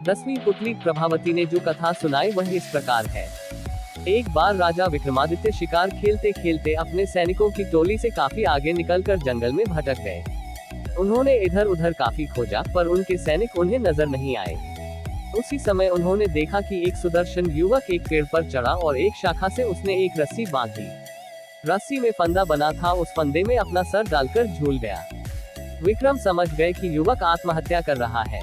10वीं पुतली प्रभावती ने जो कथा सुनाई वह इस प्रकार है। एक बार राजा विक्रमादित्य शिकार खेलते खेलते अपने सैनिकों की टोली से काफी आगे निकलकर जंगल में भटक गए। उन्होंने इधर उधर काफी खोजा पर उनके सैनिक उन्हें नजर नहीं आए। उसी समय उन्होंने देखा कि एक सुदर्शन युवक एक पेड़ पर चढ़ा और एक शाखा से उसने एक रस्सी बांधी। रस्सी में फंदा बना था, उस फंदे में अपना सर डालकर झूल गया। विक्रम समझ गए कि युवक आत्महत्या कर रहा है।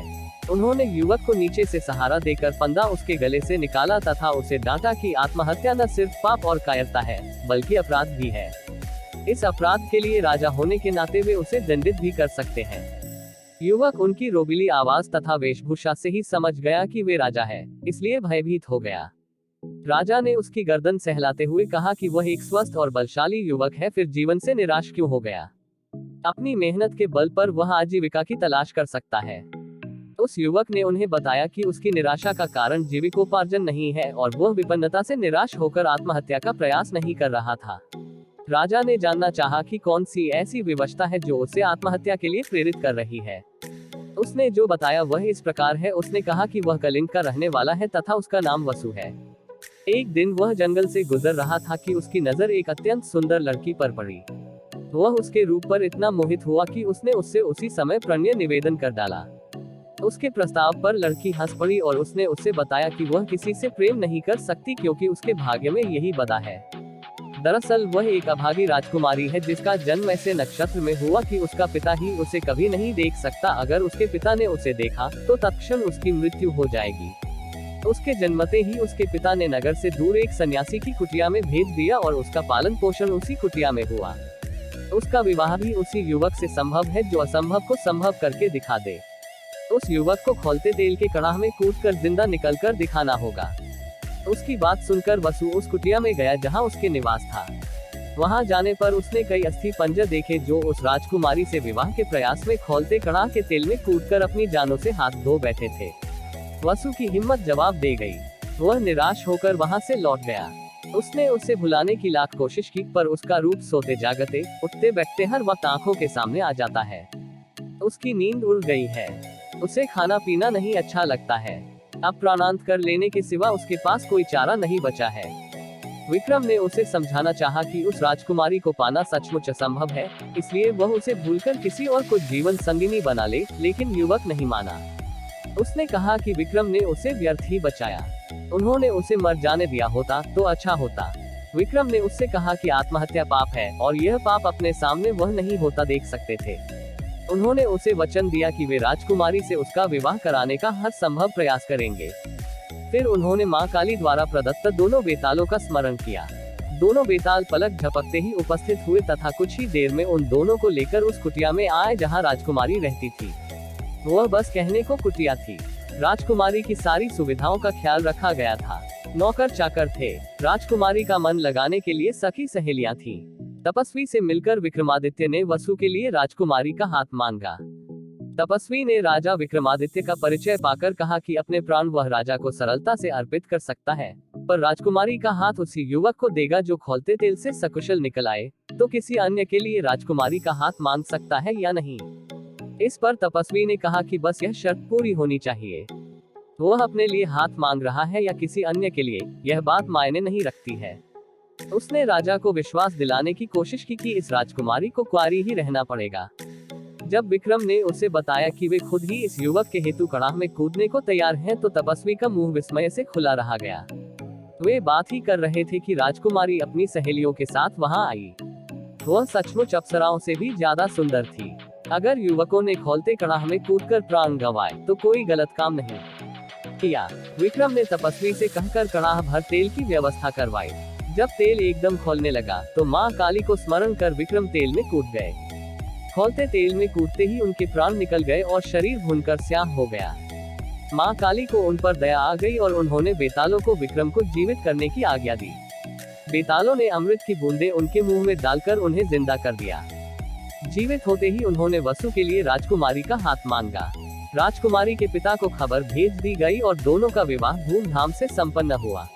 उन्होंने युवक को नीचे से सहारा देकर फंदा उसके गले से निकाला तथा उसे डांटा कि आत्महत्या न सिर्फ पाप और कायरता है बल्कि अपराध भी है। इस अपराध के लिए राजा होने के नाते वे उसे दंडित भी कर सकते हैं। युवक उनकी रोबीली आवाज तथा वेशभूषा से ही समझ गया कि वे राजा है, इसलिए भयभीत हो गया। राजा ने उसकी गर्दन सहलाते हुए कहा कि वह एक स्वस्थ और बलशाली युवक है, फिर जीवन से निराश क्यों हो गया। अपनी मेहनत के बल पर वह आजीविका की तलाश कर सकता है। उस युवक ने उन्हें बताया कि उसकी निराशा का कारण जीविकोपार्जन नहीं है और वह विपन्नता से निराश होकर आत्महत्या का प्रयास नहीं कर रहा था। राजा ने जानना चाहा कि कौन सी ऐसी विवशता है जो उसे आत्महत्या के लिए प्रेरित कर रही है। उसने जो बताया वह इस प्रकार है। उसने कहा कि वह कलिंग का रहने वाला है तथा उसका नाम वसु है। एक दिन वह जंगल से गुजर रहा था कि उसकी नजर एक अत्यंत सुंदर लड़की पर पड़ी। वह उसके रूप पर इतना मोहित हुआ कि उसने उससे उसी समय प्रणय निवेदन कर डाला। उसके प्रस्ताव पर लड़की हंस पड़ी और उसने उससे बताया कि वह किसी से प्रेम नहीं कर सकती क्योंकि उसके भाग्य में यही बंधा है। दरअसल वह एक अभागी राजकुमारी है जिसका जन्म ऐसे नक्षत्र में हुआ कि उसका पिता ही उसे कभी नहीं देख सकता। अगर उसके पिता ने उसे देखा तो तत्क्षण उसकी मृत्यु हो जाएगी। उसके जन्मते ही उसके पिता ने नगर से दूर एक सन्यासी की कुटिया में भेज दिया और उसका पालन पोषण उसी कुटिया में हुआ। उसका विवाह भी उसी युवक से संभव है जो असंभव को संभव करके दिखा दे। उस युवक को खौलते तेल के कड़ाह में कूदकर जिंदा निकलकर दिखाना होगा। उसकी बात सुनकर वसु उस कुटिया में गया जहां उसके निवास था। वहां जाने पर उसने कई अस्थि पंजर देखे जो उस राजकुमारी से विवाह के प्रयास में खौलते कड़ाह के तेल में कूदकर अपनी जानों से हाथ धो बैठे थे। वसु की हिम्मत जवाब दे गई। वह निराश होकर वहां से लौट गया। उसने उसे भुलाने की लाख कोशिश की पर उसका रूप सोते जागते उठते बैठते हर वक्त आंखों के सामने आ जाता है। उसकी नींद उड़ गई है। उसे खाना पीना नहीं अच्छा लगता है। अब प्राणांत कर लेने के सिवा उसके पास कोई चारा नहीं बचा है। विक्रम ने उसे समझाना चाहा कि उस राजकुमारी को पाना सचमुच असंभव है, इसलिए वह उसे भूलकर किसी और को जीवन संगिनी बना ले, लेकिन युवक नहीं माना। उसने कहा कि विक्रम ने उसे व्यर्थ ही बचाया। उन्होंने उसे मर जाने दिया होता तो अच्छा होता। विक्रम ने उससे कहा कि आत्महत्या पाप है और यह पाप अपने सामने वह नहीं होता देख सकते थे। उन्होंने उसे वचन दिया कि वे राजकुमारी से उसका विवाह कराने का हर संभव प्रयास करेंगे। फिर उन्होंने मां काली द्वारा प्रदत्त दोनों बेतालों का स्मरण किया। दोनों बेताल पलक झपकते ही उपस्थित हुए तथा कुछ ही देर में उन दोनों को लेकर उस कुटिया में आए जहां राजकुमारी रहती थी। वह बस कहने को कुटिया थी। राजकुमारी की सारी सुविधाओं का ख्याल रखा गया था। नौकर चाकर थे। राजकुमारी का मन लगाने के लिए सखी सहेलियां थीं। तपस्वी से मिलकर विक्रमादित्य ने वसु के लिए राजकुमारी का हाथ मांगा। तपस्वी ने राजा विक्रमादित्य का परिचय पाकर कहा कि अपने प्राण वह राजा को सरलता से अर्पित कर सकता है, पर राजकुमारी का हाथ उसी युवक को देगा जो खौलते तेल से सकुशल निकल आए। तो किसी अन्य के लिए राजकुमारी का हाथ मांग सकता है या नहीं। इस पर तपस्वी ने कहा कि बस यह शर्त पूरी होनी चाहिए। वह अपने लिए हाथ मांग रहा है या किसी अन्य के लिए, यह बात मायने नहीं रखती है। उसने राजा को विश्वास दिलाने की कोशिश की कि इस राजकुमारी को कुंवारी ही रहना पड़ेगा। जब विक्रम ने उसे बताया कि वे खुद ही इस युवक के हेतु कड़ाह में कूदने को तैयार हैं, तो तपस्वी का मुंह विस्मय से खुला रहा गया। वे बात ही कर रहे थे कि राजकुमारी अपनी सहेलियों के साथ वहां आई। वह सचमुच अप्सराओं से भी ज्यादा सुंदर थी। अगर युवकों ने खौलते कड़ाह में कूदकर प्राण गंवाए तो कोई गलत काम नहीं किया। विक्रम ने तपस्वी से कहकर कड़ाह भर तेल की व्यवस्था करवाई। जब तेल एकदम खौलने लगा तो मां काली को स्मरण कर विक्रम तेल में कूद गए। खौलते तेल में कूदते ही उनके प्राण निकल गए और शरीर भुनकर स्याह हो गया। मां काली को उन पर दया आ गई और उन्होंने बेतालों को विक्रम को जीवित करने की आज्ञा दी। बेतालों ने अमृत की बूंदें उनके मुंह में डालकर उन्हें जिंदा कर दिया। जीवित होते ही उन्होंने वसु के लिए राजकुमारी का हाथ मांगा। राजकुमारी के पिता को खबर भेज दी गई और दोनों का विवाह धूमधाम से संपन्न हुआ।